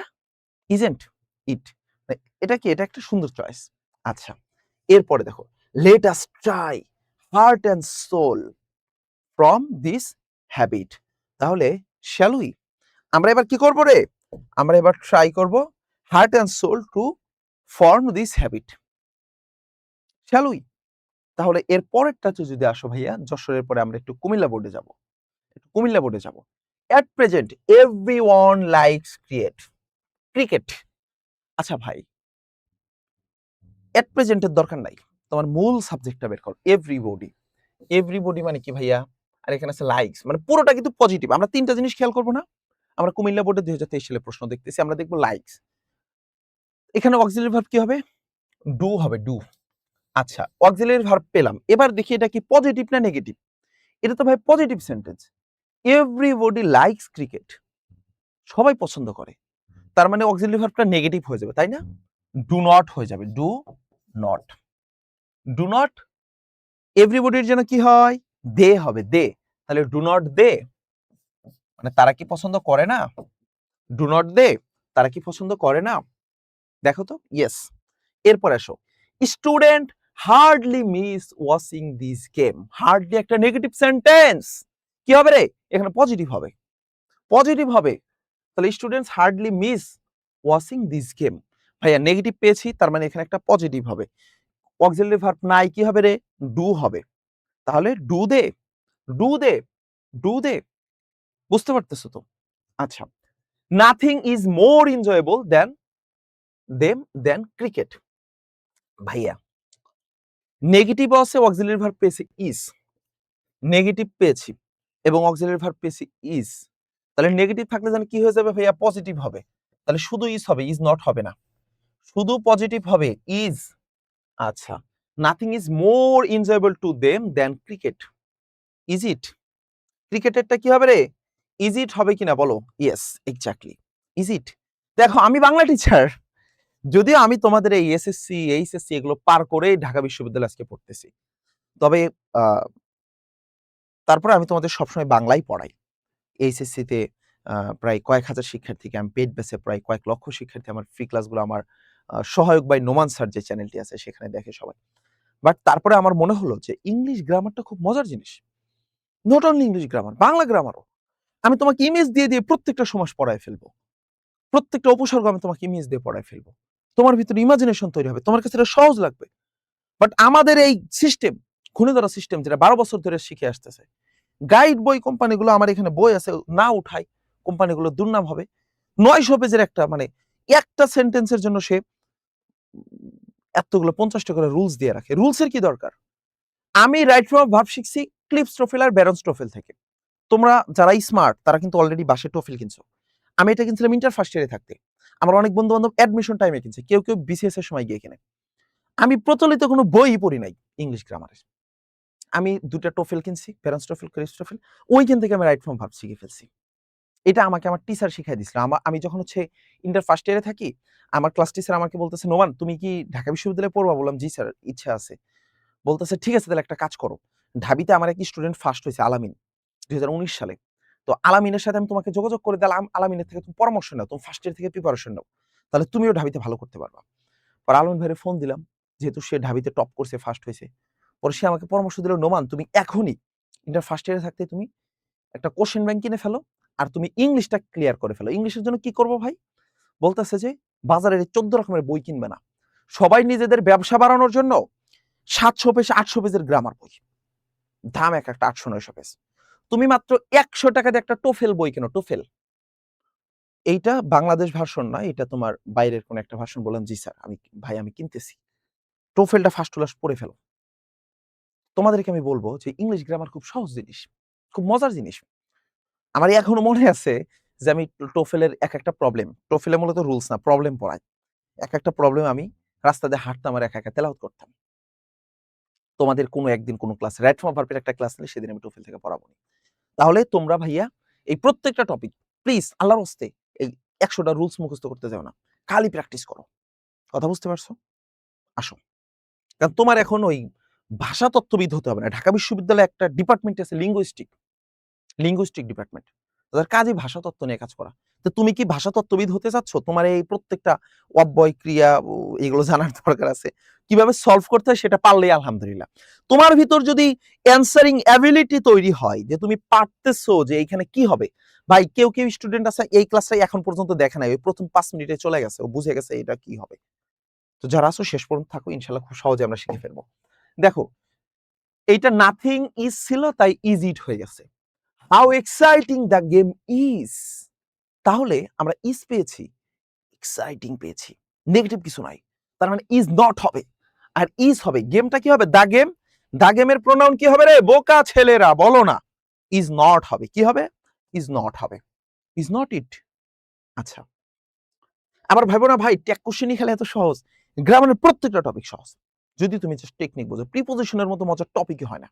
ইজেন্ট ইট, এটা কি? এটা একটা সুন্দর চয়েস। আচ্ছা, এরপরে দেখো, let us try heart and soul from this habit, তাহলে শ্যাল উই, আমরা এবার কি করব রে? আমরা এবার ট্রাই করব heart and soul to form this habit, shall we? তাহলে এর পরেরটাতে যদি আসো ভাইয়া, যশোরের পরে আমরা একটু কুমিল্লা বোর্ডে যাব, একটু কুমিল্লা বোর্ডে যাব। At present everyone likes cricket. আচ্ছা ভাই, এট প্রেজেন্টের দরকার নাই, তোমার মূল সাবজেক্টটা বের করো। এভরিবডি, এভরিবডি মানে কি ভাইয়া? আর এখানে আছে লাইকস, মানে পুরোটা কিন্তু পজিটিভ। আমরা তিনটা জিনিস খেয়াল করবো না? আমরা কুমিল্লা বোর্ডে 2023 সালে প্রশ্ন দেখতেছি, আমরা দেখবো লাইকস, এখানে অক্সিলারি ভার্ব কি হবে? ডু হবে, ডু। আচ্ছা, অক্সিলারি ভার্ব পেলাম, এবার দেখি এটা কি পজিটিভ না নেগেটিভ? এটা তো ভাই positive sentence. Everybody likes cricket, সবাই পছন্দ করে, তার মানে অক্সিলারি ভার্বটা নেগেটিভ হয়ে যাবে, তাই না? ডু নট হয়ে যাবে, ডু নট, ডু নট। এভরিবডির জন্য কি হয়? দে হবে, দে, তাহলে ডু নট দে, মানে তারা কি পছন্দ করে না? ডু নট দে, তারা কি পছন্দ করে না? দেখো তো, ইয়েস। এরপর আসো, student hardly miss watching this game, hardly একটা নেগেটিভ সেন্টেন্স, কি হবে রে? এখানে পজিটিভ হবে, পজিটিভ হবে। তাহলে students hardly miss watching this game, ভাইয়া নেগেটিভ পেয়েছি, তার মানে এখানে একটা পজিটিভ হবে। অক্সিলারি ভার্ব নাই, কি হবে রে? ডু হবে, তাহলে do they, do they, do they, বুঝতে পারতেছো তো? আচ্ছা, nothing is more enjoyable than cricket, ভাইয়া নেগেটিভ আছে, অক্সিলারি ভার্ব পেয়েছি ইজ, নেগেটিভ পেয়েছি এবং অক্সিলারি ভার্ব পেয়েছি ইজ, তাহলে নেগেটিভ থাকলে জানি কি হয়ে যাবে ভাইয়া? পজিটিভ হবে, তাহলে শুধু ইজ হবে, ইজ নট হবে না, শুধু পজিটিভ হবে, ইজ। আচ্ছা, nothing is more enjoyable to them than cricket, is it? ক্রিকেটেরটা কি হবে রে? ইজ ইট হবে কিনা বলো? Yes, exactly, is it? দেখো, আমি বাংলা টিচার, যদিও আমি তোমাদের এই এসএসসি এইচএসসি এগুলো পার করেই ঢাকা বিশ্ববিদ্যালয়ে আজকে পড়তেছি, তবে তারপরে আমি তোমাদের সবসময় বাংলাই পড়াই। এইচএসসি তে প্রায় কয়েক হাজার শিক্ষার্থীকে আমি পেইড বেসে প্রায় কয়েক লক্ষ শিক্ষার্থী আমার ফ্রি ক্লাসগুলো আমার সহায়ক বাই নোমান স্যার যে চ্যানেলটি আছে সেখানে দেখে সবাই। বাট তারপরে আমার মনে হলো যে ইংলিশ গ্রামারটা খুব মজার জিনিস। Not only English grammar, Bangla গ্রামারও। আমি তোমাকে ইমেজ দিয়ে প্রত্যেকটা সমাস পড়ায় ফেলবো। প্রত্যেকটা উপসর্গ আমি তোমাকে ইমেজ দিয়ে পড়ায় ফেলবো। তোমার ভিতরে ইমাজিনেশন তৈরি হবে। তোমার কাছে এটা সহজ লাগবে। বাট আমাদের এই সিস্টেম, খুনে ধরা সিস্টেম যেটা 12 বছর ধরে শিখে আসতেছে। গাইড বই কোম্পানিগুলো, আমার এখানে বই আছে, না উঠাই, কোম্পানিগুলো দুর্নাম হবে। 900 পেজের একটা, মানে একটা সেন্টেন্সের জন্য সে এতগুলো 50টা করে রুলস দিয়ে রাখে। রুলসের কি দরকার? আমি রাইট ফ্রম ভার্ব শিখছি ক্লিপস টোফেল আর ব্যারন্স টোফেল থেকে। তোমরা যারা স্মার্ট তারা কিন্তু অলরেডি বাসে টোফেল কিনছো। আমি এটা কিনছিলাম ইন্টার ফার্স্ট ইয়ারে থাকতে। আমার অনেক বন্ধু বান্ধব অ্যাডমিশন টাইমে কিনছে, কেউ বিসিএস এর সময় গিয়ে কিনে। আমি প্রচলিত কোনো বই পড়ি নাই ইংলিশ গ্রামারের। আমি 2টা টোফেল কিনছি, ব্যারন্স টোফেল, ক্লিপস টোফেল, ওইখান থেকে আমি রাইট ফ্রম ভার্ব শিখে ফেলছি। এটা আমাকে আমার টিচার শিখাই দিছিল। আমি যখন হচ্ছে ইন্টার ফার্স্ট ইয়ারে থাকি, আমার ক্লাস টিচার আমাকে বলতেছে, "নোমান তুমি কি ঢাকা বিশ্ববিদ্যালয়ে পড়বা?" বললাম, "জি স্যার, ইচ্ছা আছে।" বলতেছে, "ঠিক আছে তাহলে একটা কাজ করো। ঢাবিতে আমার এক স্টুডেন্ট ফার্স্ট হইছে আলামিন ২০১৯ সালে। তো আলামিনের সাথে আমি তোমাকে যোগাযোগ করে দিলাম। আলামিনের থেকে তুমি পরামর্শ নাও। তুমি ফার্স্ট ইয়ার থেকে প্রিপারেশন নাও। তাহলে তুমিও ঢাবিতে ভালো করতে পারবা।" পরে আলামিন ভাইয়ের ফোন দিলাম। যেহেতু সে ঢাবিতে টপ করছে, ফার্স্ট হইছে। পরে সে আমাকে পরামর্শ দিল, "নোমান তুমি এখনই ইন্টার ফার্স্ট ইয়ারে থাকতে তুমি একটা কোশ্চেন ব্যাংক কিনে ফেলো। আর তুমি ইংলিশটা ক্লিয়ার করে ফেলো।" ইংলিশের জন্য কি করব ভাই? বলতেছে যে, "বাজারের ১৪ রকমের বই কিনবে না। সবাই নিজেদের ব্যবসা বাড়ানোর জন্য ৭০০ পেজ ৮০০ পেজের গ্রামার বই। দাম একেকটা ৮০০-৯০০ পেজ। তুমি মাত্র ৳১০০ দিয়ে একটা টোফেল বই কেনো, টোফেল। এইটা বাংলাদেশ ভার্সন না, এটা তোমার বাইরের কোন একটা ভার্সন।" বললাম, "জি স্যার, আমি কিনতেছি। টোফেলটা ফার্স্ট ক্লাস পড়ে ফেলো।" তোমাদেরকে আমি বলব যে ইংলিশ গ্রামার খুব সহজ জিনিস। খুব মজার জিনিস। আমার এখনো মনে আছে যে আমি টোফেলের একেকটা প্রবলেম, টোফেলে মূলত রুলস না, প্রবলেম পড়ায়। একেকটা প্রবলেম আমি রাস্তা দিয়ে হাঁটতাম আর একা তেলাওয়াত করতাম। তোমাদের কোনো একদিন কোনো ক্লাস রাইট ফ্রম ভার্ব এর একটা ক্লাস নিলে সেদিন আমি টোফেল থেকে পড়াবো না। তাহলে তোমরা ভাইয়া এই প্রত্যেকটা টপিক প্লিজ আল্লাহর হস্তে এই ১০০ টা রুলস মুখস্থ করতে যাও না। খালি প্র্যাকটিস করো। কথা বুঝতে পারছো? আসো। কারণ তোমার এখন ওই ভাষা তত্ত্ববিদ হতে হবে না। ঢাকা বিশ্ববিদ্যালয়ে একটা ডিপার্টমেন্ট আছে লিঙ্গুইস্টিক ডিপার্টমেন্ট। তাদের কাজই ভাষাতত্ত্ব নিয়ে কাজ করা। তো তুমি কি ভাষাতত্ত্ববিদ হতে চাচ্ছ? তোমার এই প্রত্যেকটা অব্যয়, ক্রিয়া এগুলো জানার দরকার আছে। কিভাবে সলভ করতে হয় সেটা পারলেই আলহামদুলিল্লাহ। তোমার ভিতর যদি অ্যানসারিং অ্যাবিলিটি তৈরি হয় যে তুমি পারতেছো যে এইখানে কি হবে। ভাই কেউ স্টুডেন্ট আছে এই ক্লাসটাই এখন পর্যন্ত দেখে নাই। ওই প্রথম ৫ মিনিটে চলে গেছে। ও বুঝে গেছে এটা কি হবে। তো যারা আছো শেষ পর্যন্ত থাকো, ইনশাআল্লাহ খুব সহজে আমরা শিখে ফেলবো। দেখো, এইটা নাথিং ইজ ছিল তাই ইজ ইট হয়ে গেছে। How exciting the game is. তাহলে আমরা ইজ পেয়েছি, এক্সাইটিং পেয়েছি, নেগেটিভ কিছু নাই। তার মানে ইজ নট হবে আর ইজ হবে। গেমটা কি হবে? The game. দা গেমের প্রোনাউন কি হবে রে বোকা ছেলেরা? বলো না। ইজ নট হবে। কি হবে? ইজ নট হবে। Is not it. আচ্ছা, আবার ভাইবো না ভাই ট্যাগ কোশ্চেনই খেলে এত সহজ। গ্রামারের প্রত্যেকটা টপিক সহজ যদি তুমি জাস্ট টেকনিক বোঝো। প্রিপোজিশনের মতো মজার টপিকই হয় না।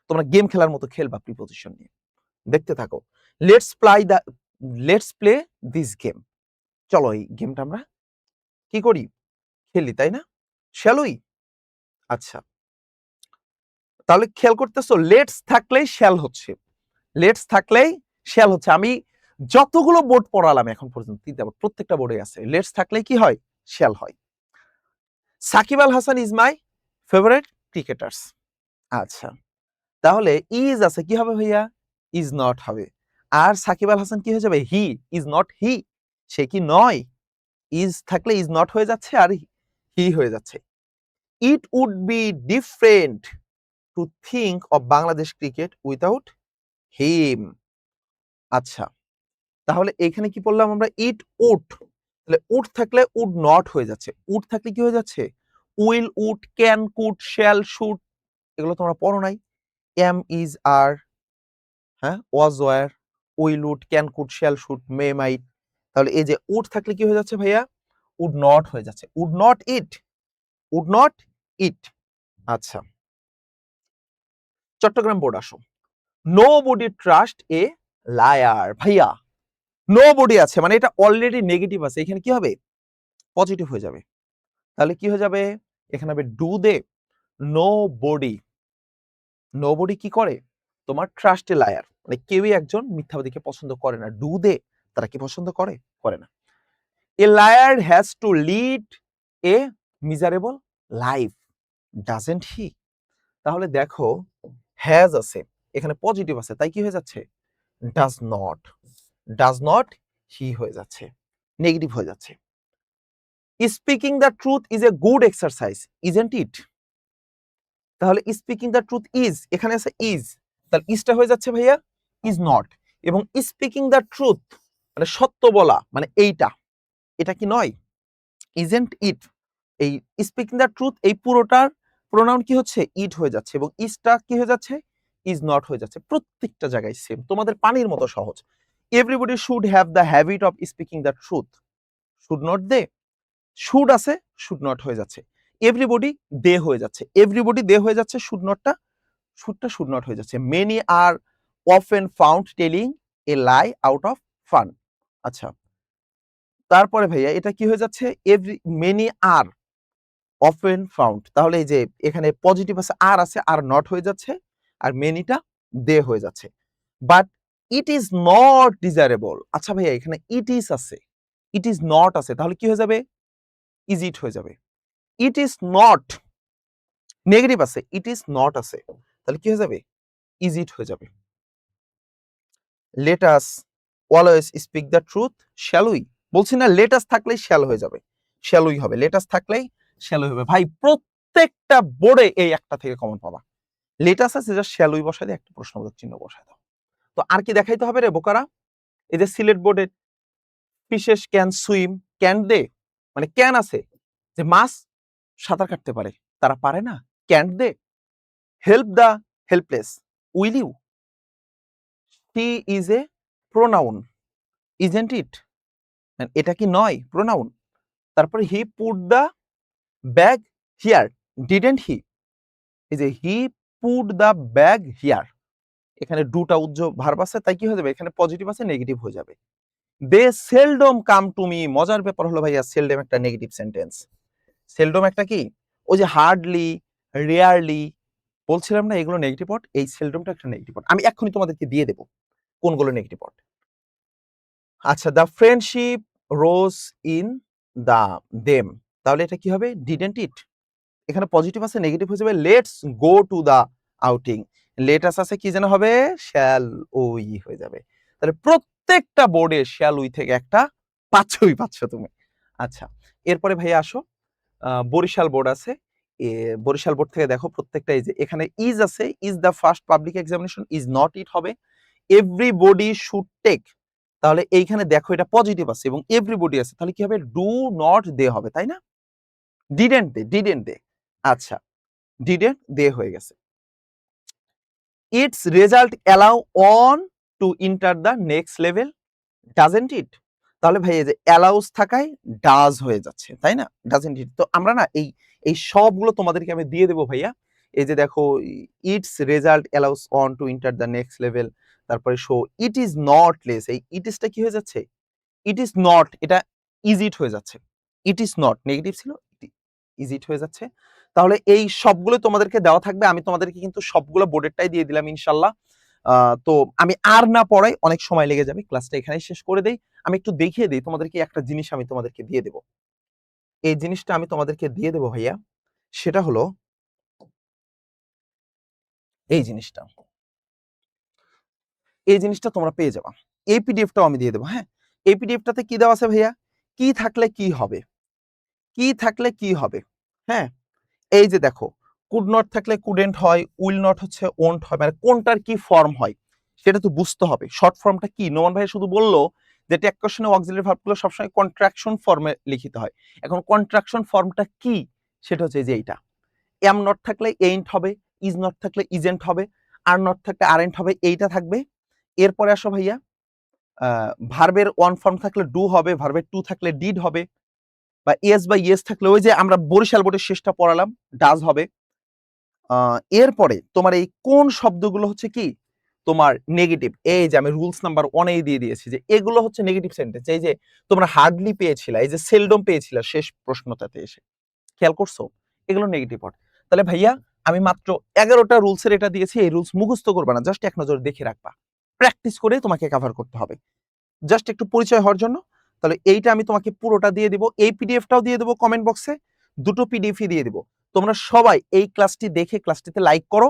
তোমরা গেম খেলার মতো খেলবা প্রিপোজিশন নিয়ে। দেখতে থাকো। Let's play this game. চলো এই গেমটা আমরা কি করি? খেলি, তাই না? Shall we? আচ্ছা। তাহলে খেয়াল করতেছো লেটস থাকলেই শ্যাল হচ্ছে। লেটস থাকলেই শ্যাল হচ্ছে। আমি যতগুলো বোর্ড পড়ালাম এখন পর্যন্ত ৩টা বোর্ড, প্রত্যেকটা বোর্ডে আছে। লেটস থাকলেই কি হয়? শ্যাল হয়। Shakib Al Hasan is my favourite cricketers. আচ্ছা। তাহলে ইজ আছে কি হবে ভাইয়া? ইজ নট হবে। আর সাকিব আল হাসান কি হয়ে যাবে? হি। Is not he. সে কি নয়? ইজ থাকলে ইজ নট হয়ে যাচ্ছে আর হি হয়ে যাচ্ছে। It would be different to think of Bangladesh cricket without him. আচ্ছা, তাহলে এখানে কি বললাম আমরা? It would. তাহলে উড থাকলে উড নট হয়ে যাচ্ছে। উড থাকলে কি হয়ে যাচ্ছে? Will, would, can, could, shall, should, এগুলো তোমরা পড়ো নাই? এম, ইজ, আর, হ্যাঁ, was, were, will, would, can, could, shall, should, may, might. তাহলে এই যে উড থাকলে কি হয়ে যাচ্ছে ভাইয়া? উড নট হয়ে যাচ্ছে। Would not it. Would not it. আচ্ছা, চট্টগ্রাম বোর্ড আসো। Nobody trust a liar. ভাইয়া নো বডি আছে মানে এটা অলরেডি নেগেটিভ আছে। এখানে কি হবে? পজিটিভ হয়ে যাবে। তাহলে কি হয়ে যাবে? এখানে হবে do they. Nobody. Nobody কি করে? তোমার ট্রাস্ট এ লায়ার মানে কেউই একজন মিথ্যাবাদীকে পছন্দ করে না। ডু দে, তারা কি পছন্দ করে? করে না। A liar has to lead a miserable life doesn't he. তাহলে দেখো হ্যাজ আছে, এখানে পজিটিভ আছে, তাই কি হয়ে যাচ্ছে? Does not. Does not he হয়ে যাচ্ছে, নেগেটিভ হয়ে যাচ্ছে। Speaking the truth is a good exercise isn't it. তাহলে স্পিকিং দ্য ট্রুথ ইজ, এখানে আছে ইজ, তাহলে ইজটা হয়ে যাচ্ছে ভাইয়া ইজ নট। এবং স্পিকিং দ্য ট্রুথ মানে সত্য বলা মানে এইটা, এটা কি নয়? Isn't it. এই স্পিকিং দ্য ট্রুথ এই পুরোটার প্রোনাউন কি হচ্ছে? ইট হয়ে যাচ্ছে এবং ইজটা কি হয়ে যাচ্ছে? ইজ নট হয়ে যাচ্ছে। প্রত্যেকটা জায়গায় সেম, তোমাদের পানির মতো সহজ। Everybody should have the habit of speaking the truth. Should not they. Should আছে, শুড নট হয়ে যাচ্ছে। এভরিবডি দে হয়ে যাচ্ছে। এভরিবডি দে হয়ে যাচ্ছে, শুডটা শুড নট হয়ে যাচ্ছে। Many are often found telling a lie out of fun. আচ্ছা, তারপরে ভাইয়া এটা কি হয়ে যাচ্ছে, every many are often found, তাহলে এই যে এখানে পজিটিভ আছে আর নট হয়ে যাচ্ছে, আর মেনিটা দে হয়ে যাচ্ছে। But it is not desirable. আচ্ছা ভাইয়া এখানে ইট ইজ আছে, ইট ইজ নট আছে, তাহলে কি হয়ে যাবে, ইজ ইট হয়ে যাবে। ইট ইজ নট, নেগেটিভ আছে, ইট ইজ নট আছে, তাহলে কি হয়ে যাবে, ইজ ইট হয়ে যাবে। Let us always speak the truth, shall we, বলছি না লেট আস থাকলেই শ্যাল হয়ে যাবে, শ্যাল উই হবে, লেট আস থাকলেই শ্যাল উই হবে। ভাই প্রত্যেকটা বোর্ডে এই একটা থেকে কমন পাবা, লেট আস আছে জাস্ট শ্যাল উই বসায় দিয়ে একটা প্রশ্নবোধক চিহ্ন বসায় দাও। তো আর কি দেখাইতে হবে রে বোকারা, এই যে সিলেট বোর্ডে fishes can swim, can they, মানে ক্যান আছে যে মাছ সাঁতার কাটতে পারে, তারা পারে না, can they. Help the helpless, will you, he is a pronoun, isn't it, এটা কি নয় প্রোনাউন। তারপরে he put the bag here, didn't he, এই যে he put the bag here, এখানে ডুটা উজ্জ্ব ভার্ব আছে, তাই কি হয়ে যাবে, এখানে পজিটিভ আছে নেগেটিভ হয়ে যাবে। দে সেলডম কাম টু মি, মজার ব্যাপার হলো ভাইয়া সেলডম একটা নেগেটিভ সেন্টেন্স, সেলডম একটা কি, ওই যে হার্ডলি, রেয়ারলি বলছিলাম না এগুলো নেগেটিভ ওয়ার্ড, এই সেলডমটা একটা নেগেটিভ ওয়ার্ড, আমি এক্ষুনি তোমাদেরকে দিয়ে দেবো কোনগুলো নেগেটিভ ওয়ার্ড। আচ্ছা, the friendship rose in the them, তাহলে এটা কি হবে, ডিডেন্ট ইট, এখানে পজিটিভ আছে নেগেটিভ হয়ে যাবে, let's go to the outing, let us আছে কি যেন হবে, শ্যাল উই হয়ে যাবে। তাহলে প্রত্যেকটা বোর্ডে শ্যাল উই থেকে একটা পাচ্ছ তুমি। আচ্ছা, এরপরে ভাই আসো, বরিশাল বোর্ড আছে, বরিশাল বোর্ড থেকে দেখো প্রত্যেকটা, এই যে এখানে ইজ আছে, is the first public examination, is not it হবে, এভরিবডি শুড টেক, তাহলে এইখানে দেখো এটা পজিটিভ আছে এবং এভরিবডি আছে, তাহলে কি হবে, ডু নট দে হবে, তাই না, ডিডেন্ট দে, ডিডেন্ট দে, আচ্ছা ডিডেন্ট দে হয়ে গেছে। Its result allow on to enter the next level, doesn't it, তাহলে ভাই এই যে অ্যালাউস থাকায় ডাজ হয়ে যাচ্ছে, তাই না, ডাজেন্ট ইট। তো আমরা না এই এই সবগুলো তোমাদেরকে আমি দিয়ে দেবো ভাইয়া, এই যে দেখো its result allows on to enter the next level, তারপরে so it is not less, এই ইট ইজটা কি হয়ে যাচ্ছে, ইট ইজ নট, এটা ইজ ইট হয়ে যাচ্ছে, ইট ইজ নট নেগেটিভ ছিল, ইজ ইট হয়ে যাচ্ছে। তাহলে এই সবগুলো তোমাদেরকে দেওয়া থাকবে, আমি তোমাদেরকে কিন্তু সবগুলো বোর্ডেরটাই দিয়ে দিলাম ইনশাল্লাহ। তো আমি আর না পড়াই, অনেক সময় লেগে যাবে, ক্লাসটা এখানেই শেষ করে দেই। আমি একটু দেখিয়ে দিই তোমাদেরকে, একটা জিনিস আমি তোমাদেরকে দিয়ে দেব, এই জিনিসটা আমি তোমাদেরকে দিয়ে দেব ভাইয়া, সেটা হলো এই জিনিসটা, এই জিনিসটা তোমরা পেয়ে যাবা, এই পিডিএফটাও আমি দিয়ে দেবো। হ্যাঁ, এই পিডিএফটাতে কি দেওয়া আছে ভাইয়া, কি থাকলে কি হবে, কি থাকলে কি হবে, হ্যাঁ এই যে দেখো, কুড নট থাকলে কুডেন্ট হয়, উইল নট হচ্ছে ওন্ট হয়, মানে কোনটার কি ফর্ম হয় সেটা তো বুঝতে হবে। শর্ট ফর্মটা কি, নোমান ভাই শুধু বললো যে টেক কোশ্চেনে অক্সিলারি ভার্বগুলো সবসময় কন্ট্রাকশন ফর্মে লিখিত হয়। এখন কন্ট্রাকশন ফর্মটা কি, সেটা হচ্ছে যে এইটা, এম নট থাকলে এইন্ট হবে, ইজ নট থাকলে ইজেন্ট হবে, আর নট থাকলে আরেন্ট হবে, এইটা থাকবে। এরপরে আসো ভাইয়া, ভার্বের ওয়ান ফর্ম থাকলে ডু হবে, ভার্বের টু থাকলে ডিড হবে, বা ইয়েস বা ইয়েস থাকলে ওই যে আমরা বরিশাল বোর্ডের শেষটা পড়ালাম, ডাজ হবে। এরপরে তোমার এই কোন শব্দগুলো হচ্ছে কি তোমার নেগেটিভ, এই যে আমি রুলস নাম্বার 1 দিয়ে দিয়েছি যে এগুলো হচ্ছে নেগেটিভ সেন্টেন্স, এই যে তোমরা হার্ডলি পেয়েছিলা, এই যে সেলডম পেয়েছিলা শেষ প্রশ্নটাতে এসে, খেয়াল করছো, এগুলো নেগেটিভ ওয়ার্ড। তাহলে ভাইয়া আমি মাত্র 11টা রুলসের এটা দিয়েছি, এই রুলস মুখস্থ করবে না, জাস্ট এক নজর দেখে রাখবা, প্র্যাকটিস করে তোমাকে কভার করতে হবে, জাস্ট একটু পরিচয় হওয়ার জন্য। তাহলে এইটা আমি তোমাকে পুরোটা দিয়ে দিব, এই পিডিএফটাও দিয়ে দেবো কমেন্ট বক্সে, দুটো পিডিএফই দিয়ে দিব। তোমরা সবাই এই ক্লাসটি দেখে ক্লাসটিতে লাইক করো।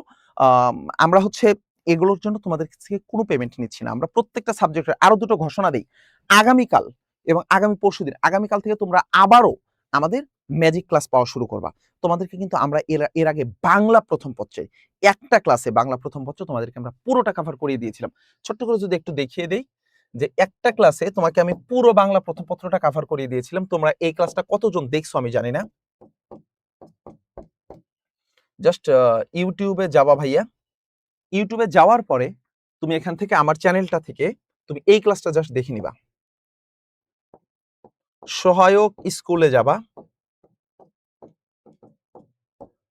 আমরা হচ্ছে এগুলোর জন্য তোমাদের থেকে কোনো পেমেন্ট নিচ্ছি না, আমরা প্রত্যেকটা সাবজেক্টের আরো দুটো ঘোষণা দিই আগামীকাল এবং আগামী পরশুদিন। আগামীকাল থেকে তোমরা আবারও আমাদের ম্যাজিক ক্লাস পাওয়া শুরু করবা। তোমাদেরকে কিন্তু আমরা এর আগে বাংলা প্রথম পত্রে একটা ক্লাসে বাংলা প্রথম পত্র তোমাদেরকে আমরা পুরোটা কভার করিয়ে দিয়েছিলাম। ছোট্ট করে যদি একটু দেখিয়ে দেই, যে একটা ক্লাসে তোমাকে আমি পুরো বাংলা প্রথম পত্রটা কভার করিয়ে দিয়েছিলাম। তোমরা এই ক্লাসটা কতজন দেখছো আমি জানি না, জাস্ট ইউটিউবে যাবা ভাইয়া, ইউটিউবে যাওয়ার পরে তুমি এখান থেকে আমার চ্যানেলটা থেকে তুমি এই ক্লাসটা জাস্ট দেখে নিবা। সহায়ক স্কুলে যাবা,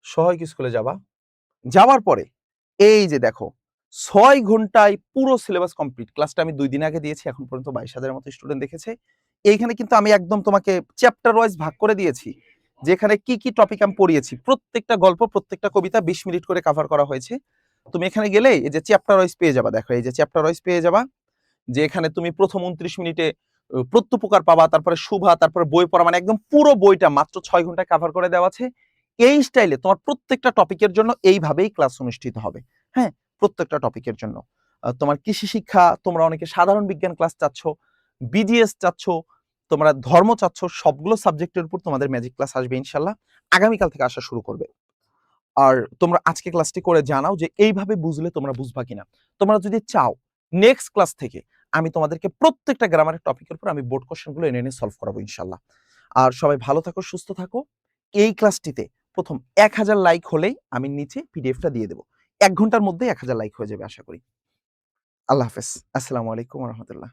সহায়ক স্কুলে যাবা, যাওয়ার পরে এই যে দেখো 6 ঘন্টায় পুরো সিলেবাস কমপ্লিট। ক্লাসটা আমি ২ দিন আগে দিয়েছি। এখন পর্যন্ত ২২,০০০ এর মতো স্টুডেন্ট দেখেছে। এইখানে কিন্তু আমি একদম তোমাকে চ্যাপ্টার ওয়াইজ ভাগ করে দিয়েছি। যেখানে কি, কি টপিক আমি পড়িয়েছি। প্রত্যেকটা গল্প, প্রত্যেকটা কবিতা ২০ মিনিট করে কভার করা হয়েছে। তুমি এখানে গেলে এই যে চ্যাপ্টার ওয়াইজ পেয়ে যাবা। দেখো এই যে চ্যাপ্টার ওয়াইজ পেয়ে যাবা। যে এখানে তুমি প্রথম ২৯ মিনিটে প্রত্যুপকার পাবা, তারপরে শুভা, তারপরে বই পড়া, মানে একদম পুরো বইটা মাত্র ৬ ঘন্টায় কভার করে দেওয়া আছে। এই স্টাইলে তোমার প্রত্যেকটা টপিকের জন্য এইভাবেই ক্লাস অনুষ্ঠিত হবে। হ্যাঁ? প্রত্যেকটা টপিকের জন্য। তোমার কৃষি শিক্ষা, তোমরা অনেকে সাধারণ বিজ্ঞান ক্লাস চাচ্ছ, বিজিএস চাচ্ছ, তোমরা ধর্ম চাচ্ছ, সবগুলো সাবজেক্টের উপর তোমাদের ম্যাজিক ক্লাস আসবে ইনশাআল্লাহ। আগামীকাল থেকে আসা শুরু করবে। আর তোমরা আজকে ক্লাসটি করে জানাও যে এইভাবে বুঝলে তোমরা বুঝবা কিনা। তোমরা যদি চাও নেক্সট ক্লাস থেকে আমি তোমাদেরকে প্রত্যেকটা গ্রামারের টপিকের উপর আমি বোর্ড কোয়েশ্চেন গুলো এনে সলভ করাবো ইনশাআল্লাহ। আর সবাই ভালো থাকো, সুস্থ থাকো। এই ক্লাসটিতে প্রথম ১,০০০ লাইক হলেই আমি নিচে পিডিএফটা দিয়ে দেব। ১ ঘন্টার মধ্যে ১,০০০ লাইক হয়ে যাবে আশা করি। আল্লাহ হাফেজ। আসসালামু আলাইকুম ওয়া রাহমাতুল্লাহ।